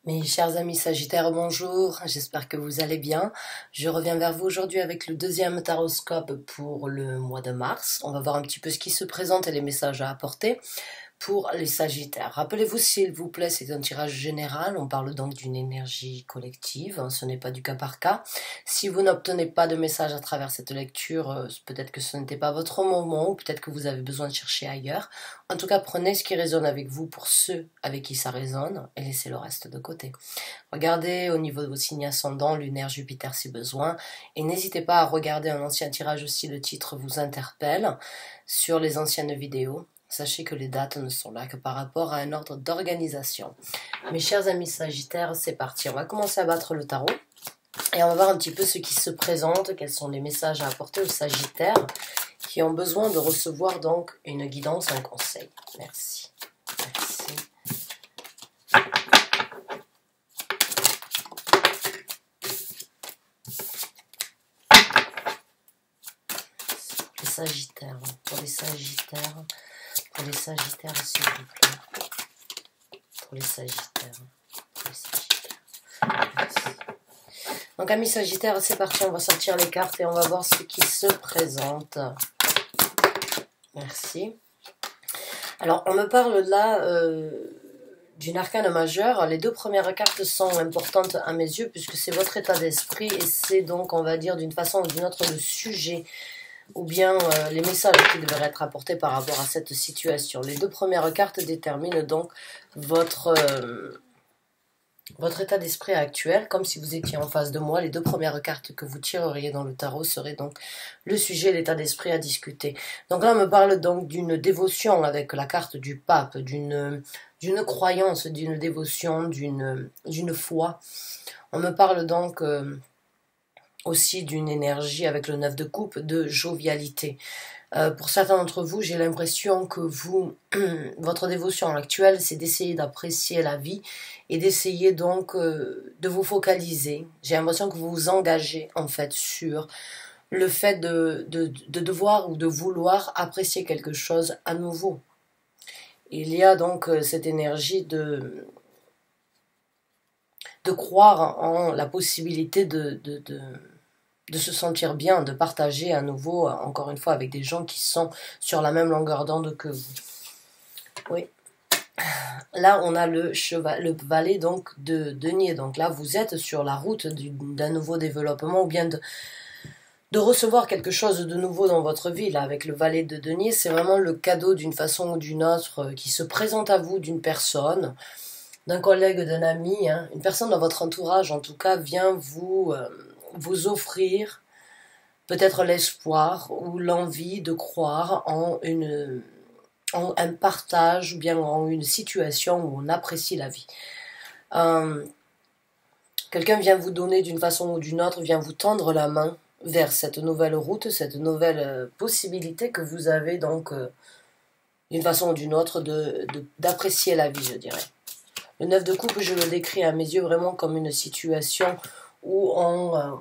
Mes chers amis Sagittaires, bonjour, j'espère que vous allez bien. Je reviens vers vous aujourd'hui avec le deuxième taroscope pour le mois de mars. On va voir un petit peu ce qui se présente et les messages à apporter pour les Sagittaires. Rappelez-vous s'il vous plaît, c'est un tirage général, on parle donc d'une énergie collective, ce n'est pas du cas par cas. Si vous n'obtenez pas de message à travers cette lecture, peut-être que ce n'était pas votre moment ou peut-être que vous avez besoin de chercher ailleurs. En tout cas, prenez ce qui résonne avec vous pour ceux avec qui ça résonne et laissez le reste de côté. Regardez au niveau de vos signes ascendants, lunaire, Jupiter si besoin, et n'hésitez pas à regarder un ancien tirage si le titre vous interpelle sur les anciennes vidéos. Sachez que les dates ne sont là que par rapport à un ordre d'organisation. Mes chers amis Sagittaires, c'est parti. On va commencer à battre le tarot. Et on va voir un petit peu ce qui se présente, quels sont les messages à apporter aux Sagittaires qui ont besoin de recevoir donc une guidance, un conseil. Merci. Merci. Les Sagittaires, pour les Sagittaires, s'il vous plaît. Pour les Sagittaires. Merci. Donc, amis Sagittaires, c'est parti, on va sortir les cartes et on va voir ce qui se présente. Merci. Alors, on me parle là d'une arcane majeure. Les deux premières cartes sont importantes à mes yeux puisque c'est votre état d'esprit et c'est donc, on va dire, d'une façon ou d'une autre le sujet ou bien les messages qui devraient être apportés par rapport à cette situation. Les deux premières cartes déterminent donc votre état d'esprit actuel, comme si vous étiez en face de moi. Les deux premières cartes que vous tireriez dans le tarot seraient donc le sujet, l'état d'esprit à discuter. Donc là, on me parle donc d'une dévotion avec la carte du pape, d'une croyance, d'une dévotion, d'une foi. On me parle donc aussi d'une énergie avec le 9 de coupe, de jovialité. Pour certains d'entre vous, j'ai l'impression que votre dévotion actuelle, c'est d'essayer d'apprécier la vie et d'essayer donc de vous focaliser. J'ai l'impression que vous vous engagez en fait sur le fait de devoir ou de vouloir apprécier quelque chose à nouveau. Il y a donc cette énergie de croire en la possibilité de se sentir bien, de partager à nouveau, encore une fois, avec des gens qui sont sur la même longueur d'onde que vous. Oui. Là, on a le valet donc de denier. Donc là, vous êtes sur la route d'un nouveau développement ou bien de recevoir quelque chose de nouveau dans votre vie. Là, avec le valet de denier, c'est vraiment le cadeau d'une façon ou d'une autre qui se présente à vous d'une personne, d'un collègue, d'un ami, hein. Une personne dans votre entourage, en tout cas, vient vous offrir peut-être l'espoir ou l'envie de croire en un partage ou bien en une situation où on apprécie la vie. Quelqu'un vient vous donner d'une façon ou d'une autre, vient vous tendre la main vers cette nouvelle route, cette nouvelle possibilité que vous avez donc d'une façon ou d'une autre d'apprécier la vie, je dirais. Le 9 de coupe, je le décris à mes yeux vraiment comme une situation où on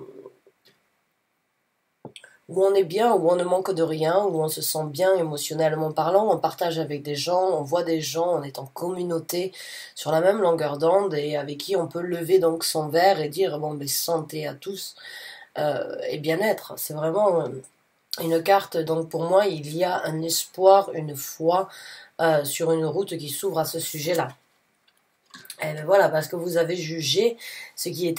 est bien, où on ne manque de rien, où on se sent bien émotionnellement parlant, on partage avec des gens, on voit des gens, on est en communauté sur la même longueur d'onde et avec qui on peut lever donc son verre et dire bon ben santé à tous et bien-être. C'est vraiment une carte, donc pour moi il y a un espoir, une foi sur une route qui s'ouvre à ce sujet-là. Et ben voilà, parce que vous avez jugé ce qui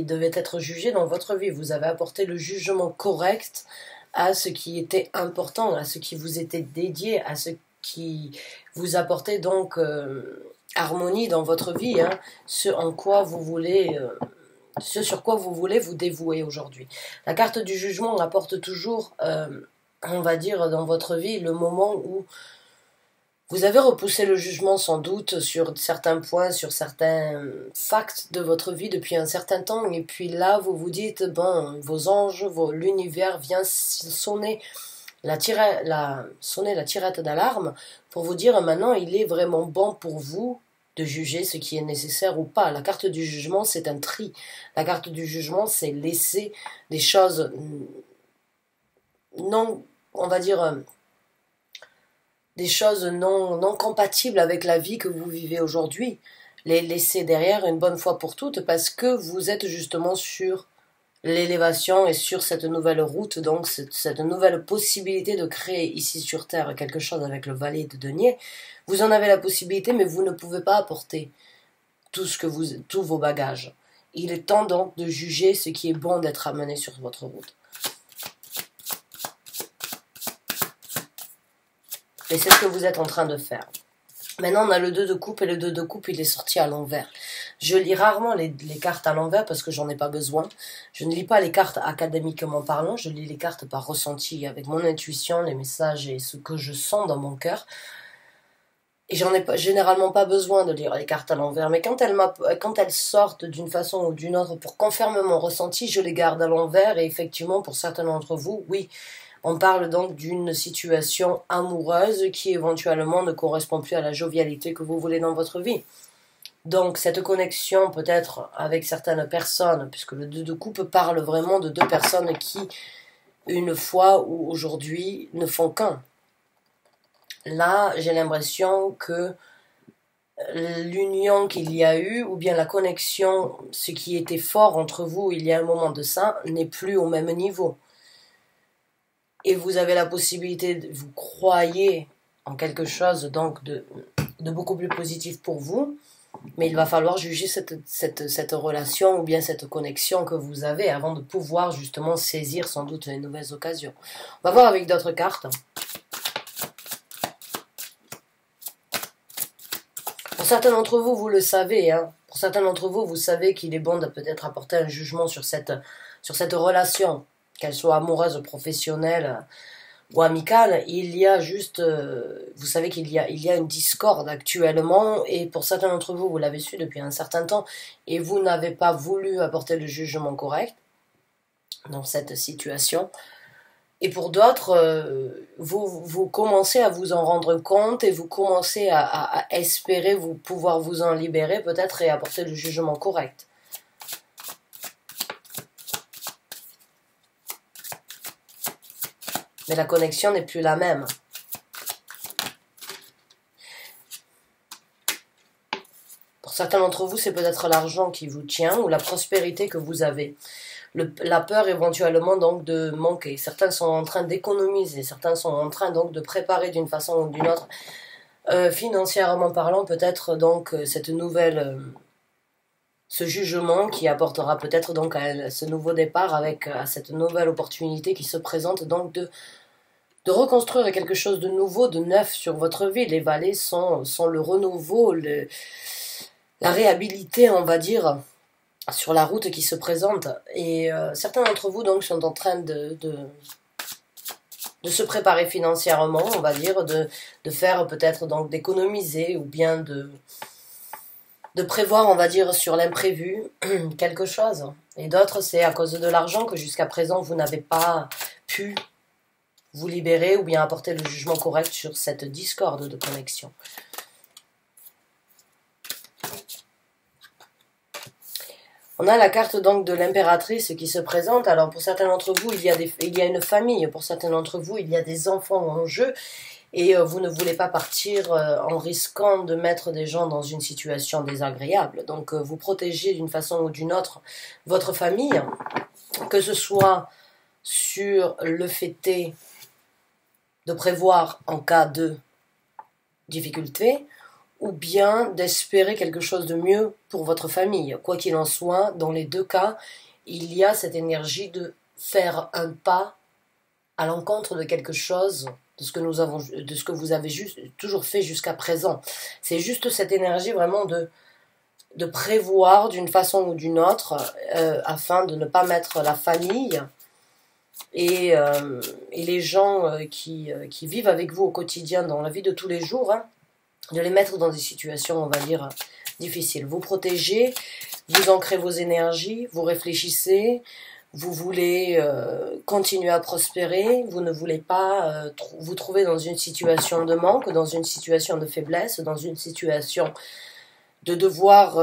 devait être jugé dans votre vie. Vous avez apporté le jugement correct à ce qui était important, à ce qui vous était dédié, à ce qui vous apportait donc harmonie dans votre vie, hein, ce sur quoi vous voulez vous dévouer aujourd'hui. La carte du jugement apporte toujours, on va dire, dans votre vie, le moment où vous avez repoussé le jugement sans doute sur certains points, sur certains facts de votre vie depuis un certain temps. Et puis là, vous vous dites, bon, vos anges, l'univers vient sonner la tirette d'alarme pour vous dire maintenant, il est vraiment bon pour vous de juger ce qui est nécessaire ou pas. La carte du jugement, c'est un tri. La carte du jugement, c'est laisser des choses non, on va dire des choses non compatibles avec la vie que vous vivez aujourd'hui. les laisser derrière une bonne fois pour toutes parce que vous êtes justement sur l'élévation et sur cette nouvelle route, donc cette nouvelle possibilité de créer ici sur Terre quelque chose avec le valet de denier. Vous en avez la possibilité, mais vous ne pouvez pas apporter tous vos bagages. Il est temps donc de juger ce qui est bon d'être amené sur votre route. Et c'est ce que vous êtes en train de faire. Maintenant, on a le 2 de coupe, et le 2 de coupe, il est sorti à l'envers. Je lis rarement les cartes à l'envers parce que j'en ai pas besoin. Je ne lis pas les cartes académiquement parlant, je lis les cartes par ressenti, avec mon intuition, les messages et ce que je sens dans mon cœur. Et j'en ai généralement pas besoin de lire les cartes à l'envers, mais quand elles sortent d'une façon ou d'une autre pour confirmer mon ressenti, je les garde à l'envers, et effectivement, pour certains d'entre vous, oui, on parle donc d'une situation amoureuse qui éventuellement ne correspond plus à la jovialité que vous voulez dans votre vie. Donc cette connexion peut-être avec certaines personnes, puisque le 2 de coupe parle vraiment de deux personnes qui, une fois ou aujourd'hui, ne font qu'un. Là, j'ai l'impression que l'union qu'il y a eu, ou bien la connexion, ce qui était fort entre vous il y a un moment de ça, n'est plus au même niveau. Et vous avez la possibilité, vous croyez en quelque chose donc de beaucoup plus positif pour vous, mais il va falloir juger cette relation ou bien cette connexion que vous avez avant de pouvoir justement saisir sans doute les nouvelles occasions. On va voir avec d'autres cartes. Pour certains d'entre vous, vous le savez, hein. Pour certains d'entre vous, vous savez qu'il est bon de peut-être apporter un jugement sur cette relation, qu'elle soit amoureuse, professionnelle ou amicale. Il y a juste, vous savez qu'il y a une discorde actuellement, et pour certains d'entre vous, vous l'avez su depuis un certain temps, et vous n'avez pas voulu apporter le jugement correct dans cette situation. Et pour d'autres, vous commencez à vous en rendre compte, et vous commencez à espérer pouvoir vous en libérer peut-être et apporter le jugement correct. Mais la connexion n'est plus la même. Pour certains d'entre vous, c'est peut-être l'argent qui vous tient ou la prospérité que vous avez. La peur éventuellement donc de manquer. Certains sont en train d'économiser, certains sont en train donc de préparer d'une façon ou d'une autre, financièrement parlant, peut-être donc cette nouvelle, ce jugement qui apportera peut-être donc à ce nouveau départ avec à cette nouvelle opportunité qui se présente donc de reconstruire quelque chose de nouveau, de neuf sur votre vie. Les valets sont le renouveau, la réhabilité, on va dire, sur la route qui se présente. Et certains d'entre vous donc sont en train de se préparer financièrement, on va dire, de faire peut-être donc d'économiser, ou bien de prévoir, on va dire, sur l'imprévu quelque chose. Et d'autres, c'est à cause de l'argent que jusqu'à présent vous n'avez pas pu vous libérer ou bien apporter le jugement correct sur cette discorde de connexion. On a la carte donc de l'impératrice qui se présente. Alors pour certains d'entre vous, il y a une famille. Pour certains d'entre vous, il y a des enfants en jeu. Et vous ne voulez pas partir en risquant de mettre des gens dans une situation désagréable. Donc vous protégez d'une façon ou d'une autre votre famille, que ce soit sur le fait de prévoir en cas de difficulté, ou bien d'espérer quelque chose de mieux pour votre famille. Quoi qu'il en soit, dans les deux cas, il y a cette énergie de faire un pas à l'encontre de quelque chose, de ce que vous avez toujours fait jusqu'à présent. C'est juste cette énergie vraiment de prévoir d'une façon ou d'une autre, afin de ne pas mettre la famille et les gens qui vivent avec vous au quotidien dans la vie de tous les jours, hein, de les mettre dans des situations, on va dire, difficiles. Vous protégez, vous ancrez vos énergies, vous réfléchissez, vous voulez continuer à prospérer, vous ne voulez pas vous trouver dans une situation de manque, dans une situation de faiblesse, dans une situation de devoir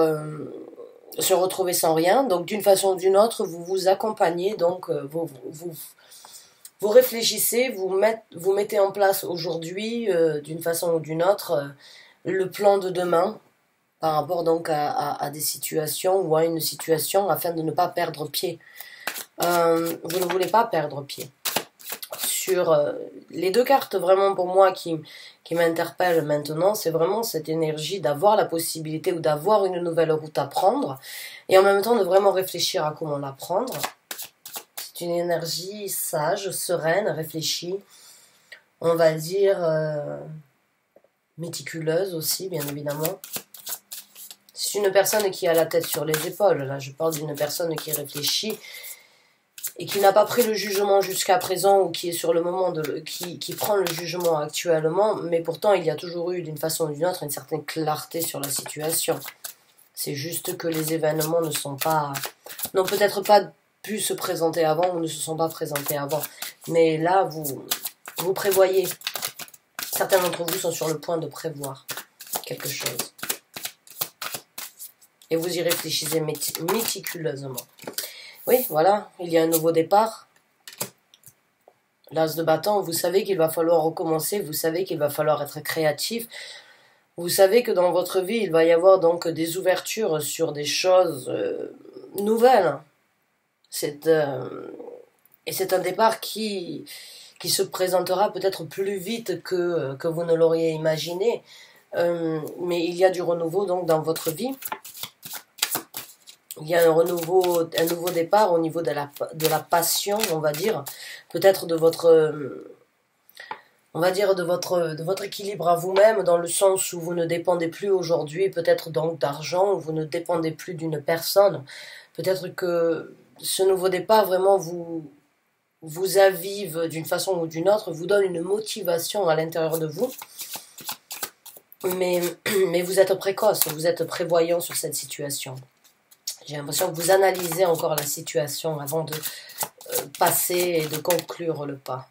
se retrouver sans rien. Donc d'une façon ou d'une autre, vous vous accompagnez, donc vous réfléchissez, vous mettez en place aujourd'hui, d'une façon ou d'une autre, le plan de demain, par rapport donc à des situations ou à une situation afin de ne pas perdre pied. Vous ne voulez pas perdre pied. Sur les deux cartes vraiment pour moi qui m'interpellent maintenant, c'est vraiment cette énergie d'avoir la possibilité ou d'avoir une nouvelle route à prendre et en même temps de vraiment réfléchir à comment la prendre. C'est une énergie sage, sereine, réfléchie, on va dire méticuleuse aussi bien évidemment. C'est une personne qui a la tête sur les épaules, là je parle d'une personne qui réfléchit et qui n'a pas pris le jugement jusqu'à présent ou qui est sur le moment qui prend le jugement actuellement, mais pourtant il y a toujours eu d'une façon ou d'une autre une certaine clarté sur la situation. C'est juste que les événements n'ont peut-être pas pu se présenter avant ou ne se sont pas présentés avant. Mais là, vous prévoyez. Certains d'entre vous sont sur le point de prévoir quelque chose. Et vous y réfléchissez méticuleusement. Oui, voilà, il y a un nouveau départ. L'as de bâton, vous savez qu'il va falloir recommencer, vous savez qu'il va falloir être créatif. Vous savez que dans votre vie, il va y avoir donc des ouvertures sur des choses nouvelles. Et c'est un départ qui se présentera peut-être plus vite que vous ne l'auriez imaginé. Mais il y a du renouveau donc dans votre vie. Il y a un nouveau départ au niveau de la passion, on va dire, peut-être de votre, on va dire de votre équilibre à vous-même, dans le sens où vous ne dépendez plus aujourd'hui, peut-être donc d'argent, où vous ne dépendez plus d'une personne. Peut-être que ce nouveau départ vraiment vous avive d'une façon ou d'une autre, vous donne une motivation à l'intérieur de vous. Mais vous êtes précoce, vous êtes prévoyant sur cette situation. J'ai l'impression que vous analysez encore la situation avant de passer et de conclure le pas.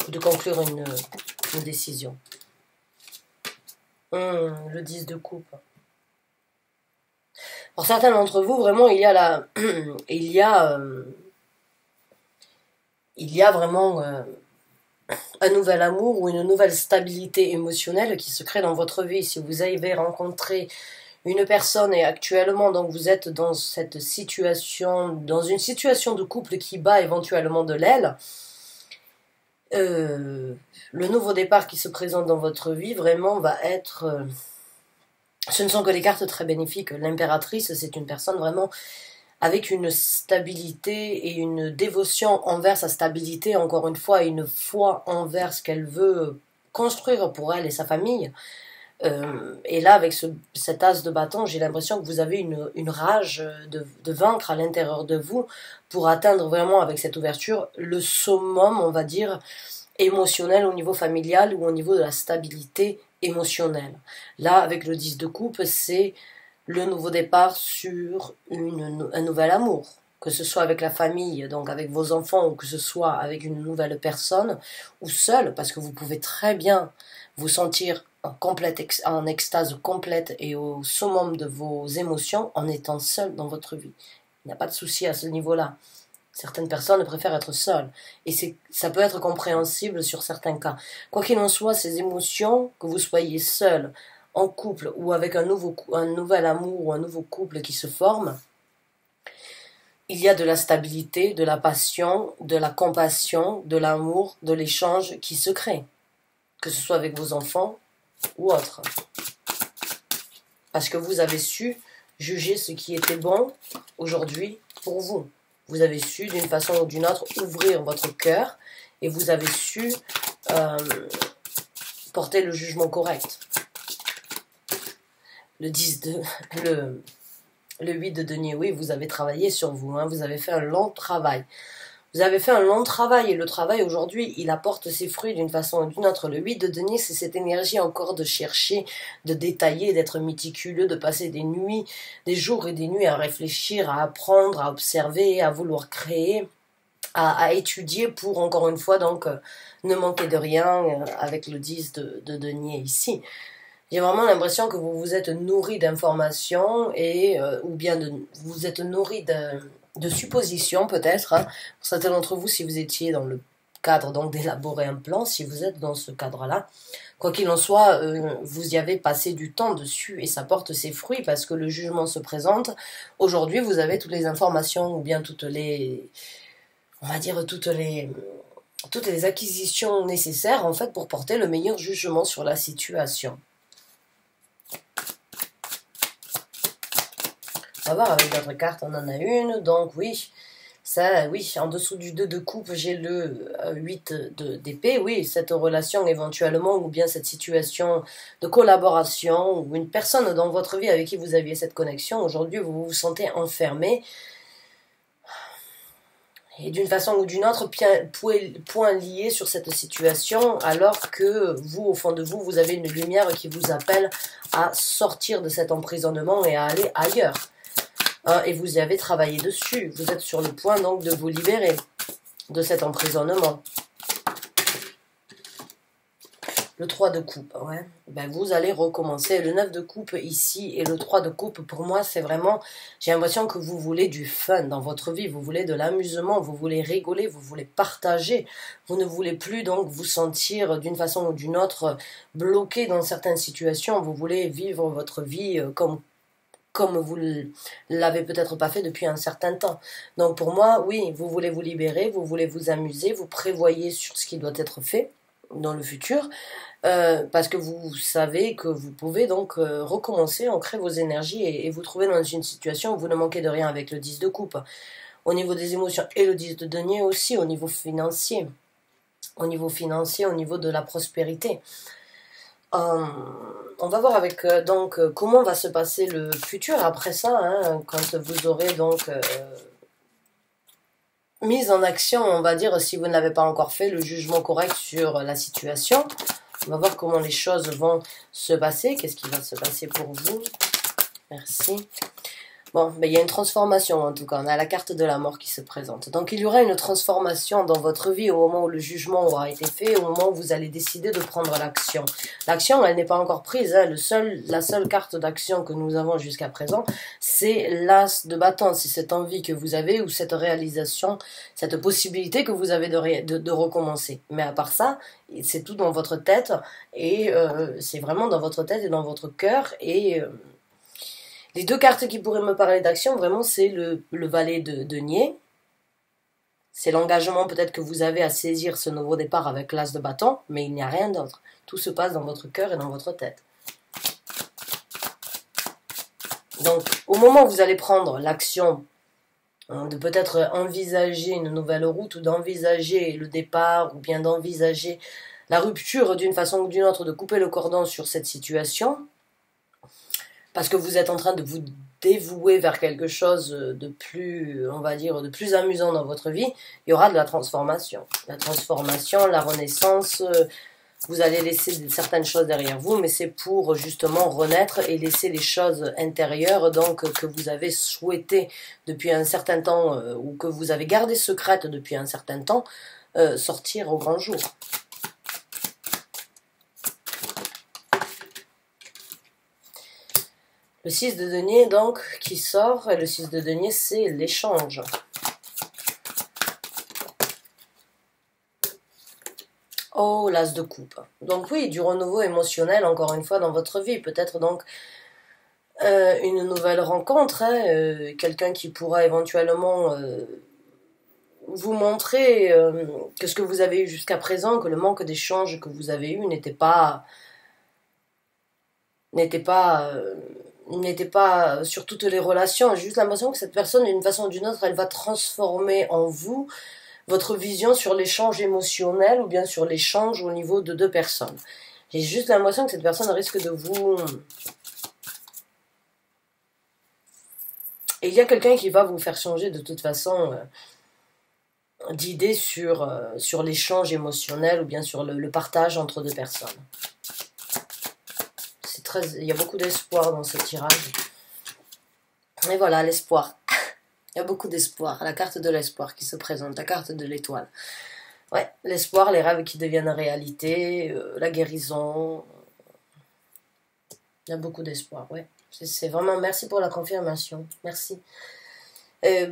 De conclure une décision. Le 10 de coupe. Pour certains d'entre vous, vraiment, il y a vraiment un nouvel amour ou une nouvelle stabilité émotionnelle qui se crée dans votre vie. Si vous avez rencontré une personne et actuellement donc vous êtes dans cette situation, dans une situation de couple qui bat éventuellement de l'aile, le nouveau départ qui se présente dans votre vie vraiment va être... ce ne sont que des cartes très bénéfiques. L'impératrice, c'est une personne vraiment avec une stabilité et une dévotion envers sa stabilité, encore une fois, et une foi envers ce qu'elle veut construire pour elle et sa famille. Et là, avec cet as de bâton, j'ai l'impression que vous avez une rage de vaincre à l'intérieur de vous pour atteindre vraiment, avec cette ouverture, le summum, on va dire, émotionnel au niveau familial ou au niveau de la stabilité émotionnelle. Là, avec le 10 de coupe, c'est le nouveau départ sur un nouvel amour, que ce soit avec la famille, donc avec vos enfants, ou que ce soit avec une nouvelle personne, ou seul, parce que vous pouvez très bien vous sentir en extase complète et au summum de vos émotions en étant seul dans votre vie. Il n'y a pas de souci à ce niveau-là. Certaines personnes préfèrent être seules. Et ça peut être compréhensible sur certains cas. Quoi qu'il en soit, ces émotions, que vous soyez seul, en couple ou avec un nouvel amour ou un nouveau couple qui se forme, il y a de la stabilité, de la passion, de la compassion, de l'amour, de l'échange qui se crée. Que ce soit avec vos enfants ou autres. Parce que vous avez su juger ce qui était bon aujourd'hui pour vous. Vous avez su d'une façon ou d'une autre ouvrir votre cœur et vous avez su porter le jugement correct. Le 8 de denier, oui, vous avez travaillé sur vous, hein, vous avez fait un long travail. Vous avez fait un long travail et le travail aujourd'hui, il apporte ses fruits d'une façon ou d'une autre. Le 8 de denier, c'est cette énergie encore de chercher, de détailler, d'être méticuleux, de passer des nuits, des jours et des nuits à réfléchir, à apprendre, à observer, à vouloir créer, à étudier pour, encore une fois, donc, ne manquer de rien avec le 10 de denier ici. J'ai vraiment l'impression que vous vous êtes nourri d'informations et ou bien vous êtes nourri de suppositions peut-être. Hein. Pour certains d'entre vous, si vous étiez dans le cadre donc d'élaborer un plan, si vous êtes dans ce cadre-là, Quoi qu'il en soit, vous y avez passé du temps dessus et ça porte ses fruits parce que le jugement se présente. Aujourd'hui, vous avez toutes les informations ou bien toutes les, on va dire toutes les acquisitions nécessaires en fait pour porter le meilleur jugement sur la situation. On va voir avec notre carte, on en a une, donc oui. Ça, oui, en dessous du 2 de coupe, j'ai le 8 d'épée. Oui, cette relation éventuellement, ou bien cette situation de collaboration, ou une personne dans votre vie avec qui vous aviez cette connexion, aujourd'hui vous vous sentez enfermé. Et d'une façon ou d'une autre, point lié sur cette situation, alors que vous, au fond de vous, vous avez une lumière qui vous appelle à sortir de cet emprisonnement et à aller ailleurs. Hein, et vous y avez travaillé dessus. Vous êtes sur le point donc de vous libérer de cet emprisonnement. Le 3 de coupe, ouais. Ben, vous allez recommencer. Le 9 de coupe ici et le 3 de coupe, pour moi, c'est vraiment... J'ai l'impression que vous voulez du fun dans votre vie. Vous voulez de l'amusement, vous voulez rigoler, vous voulez partager. Vous ne voulez plus donc vous sentir d'une façon ou d'une autre bloqué dans certaines situations. Vous voulez vivre votre vie comme vous l'avez peut-être pas fait depuis un certain temps. Donc pour moi, oui, vous voulez vous libérer, vous voulez vous amuser, vous prévoyez sur ce qui doit être fait dans le futur, parce que vous savez que vous pouvez donc recommencer, ancrer vos énergies et vous trouver dans une situation où vous ne manquez de rien avec le 10 de coupe. Au niveau des émotions et le 10 de denier aussi, au niveau financier, au niveau de la prospérité. On va voir avec donc comment va se passer le futur après ça, hein, quand vous aurez donc mis en action, on va dire, si vous ne l'avez pas encore fait, le jugement correct sur la situation. On va voir comment les choses vont se passer, qu'est-ce qui va se passer pour vous. Merci. Bon, mais il y a une transformation en tout cas, on a la carte de la mort qui se présente. Donc il y aura une transformation dans votre vie au moment où le jugement aura été fait, au moment où vous allez décider de prendre l'action. L'action, elle n'est pas encore prise, hein. La seule carte d'action que nous avons jusqu'à présent, c'est l'as de bâton, c'est cette envie que vous avez ou cette réalisation, cette possibilité que vous avez de recommencer. Mais à part ça, c'est tout dans votre tête et c'est vraiment dans votre tête et dans votre cœur et... les deux cartes qui pourraient me parler d'action, vraiment, c'est le valet de denier. C'est l'engagement peut-être que vous avez à saisir ce nouveau départ avec l'as de bâton, mais il n'y a rien d'autre. Tout se passe dans votre cœur et dans votre tête. Donc, au moment où vous allez prendre l'action de peut-être envisager une nouvelle route ou d'envisager le départ ou bien d'envisager la rupture d'une façon ou d'une autre, de couper le cordon sur cette situation, parce que vous êtes en train de vous dévouer vers quelque chose de plus, on va dire, de plus amusant dans votre vie, il y aura de la transformation. La transformation, la renaissance, vous allez laisser certaines choses derrière vous, mais c'est pour justement renaître et laisser les choses intérieures donc que vous avez souhaité depuis un certain temps ou que vous avez gardé secrètes depuis un certain temps, sortir au grand jour. Le 6 de denier, donc, qui sort, et le 6 de denier, c'est l'échange. Oh, l'as de coupe. Donc oui, du renouveau émotionnel, encore une fois, dans votre vie. Peut-être donc une nouvelle rencontre, hein, quelqu'un qui pourra éventuellement vous montrer que ce que vous avez eu jusqu'à présent, que le manque d'échange que vous avez eu n'était pas sur toutes les relations. J'ai juste l'impression que cette personne, d'une façon ou d'une autre, elle va transformer en vous votre vision sur l'échange émotionnel ou bien sur l'échange au niveau de deux personnes. J'ai juste l'impression que cette personne risque de vous... Et il y a quelqu'un qui va vous faire changer de toute façon d'idée sur l'échange émotionnel ou bien sur le partage entre deux personnes. Il y a beaucoup d'espoir dans ce tirage. Et voilà, l'espoir. Il y a beaucoup d'espoir. La carte de l'espoir qui se présente, la carte de l'étoile. Ouais, l'espoir, les rêves qui deviennent réalité, la guérison. Il y a beaucoup d'espoir, ouais. C'est vraiment... Merci pour la confirmation. Merci.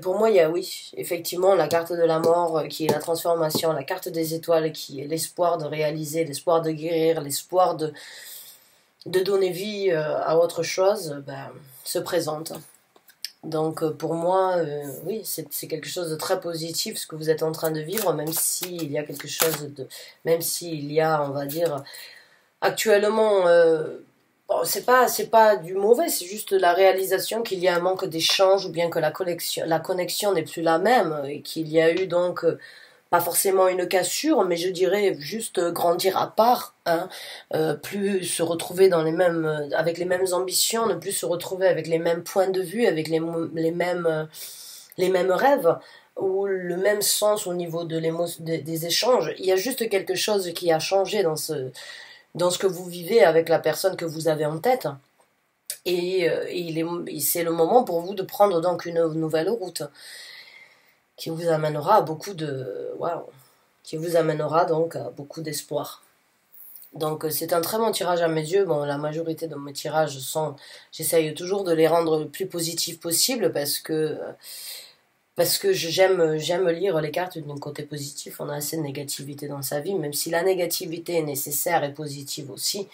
Pour moi, il y a oui, effectivement, la carte de la mort qui est la transformation, la carte des étoiles qui est l'espoir de réaliser, l'espoir de guérir, l'espoir de donner vie à autre chose, ben, se présente. Donc pour moi, oui, c'est quelque chose de très positif ce que vous êtes en train de vivre, même s'il y a quelque chose de, même s'il y a, on va dire, actuellement, bon, c'est pas du mauvais, c'est juste la réalisation qu'il y a un manque d'échange ou bien que la connexion n'est plus la même et qu'il y a eu donc pas forcément une cassure, mais je dirais juste grandir à part, hein, plus se retrouver dans avec les mêmes ambitions, ne plus se retrouver avec les mêmes points de vue, avec les mêmes rêves ou le même sens au niveau des échanges. Il y a juste quelque chose qui a changé dans ce que vous vivez avec la personne que vous avez en tête. Et c'est le moment pour vous de prendre donc une nouvelle route qui vous amènera à beaucoup de waouh, qui vous amènera donc à beaucoup d'espoir. Donc c'est un très bon tirage à mes yeux. Bon, la majorité de mes tirages sont, j'essaye toujours de les rendre le plus positifs possible parce que j'aime lire les cartes d'un côté positif. On a assez de négativité dans sa vie, même si la négativité est nécessaire et positive aussi.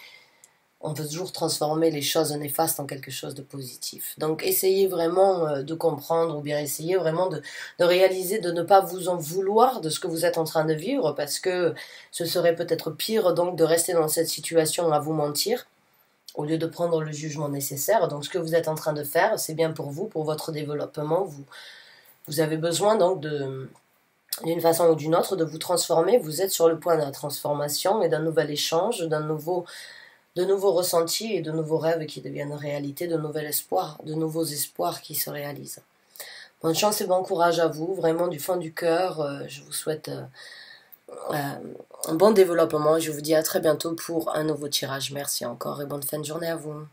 On peut toujours transformer les choses néfastes en quelque chose de positif. Donc essayez vraiment de comprendre ou bien essayez vraiment de réaliser, de ne pas vous en vouloir de ce que vous êtes en train de vivre parce que ce serait peut-être pire donc de rester dans cette situation à vous mentir au lieu de prendre le jugement nécessaire. Donc ce que vous êtes en train de faire, c'est bien pour vous, pour votre développement. Vous avez besoin donc d'une façon ou d'une autre de vous transformer. Vous êtes sur le point de la transformation et d'un nouvel échange, de nouveaux ressentis et de nouveaux rêves qui deviennent réalité, de nouveaux espoirs qui se réalisent. Bonne chance et bon courage à vous, vraiment du fond du cœur. Je vous souhaite un bon développement. Je vous dis à très bientôt pour un nouveau tirage. Merci encore et bonne fin de journée à vous.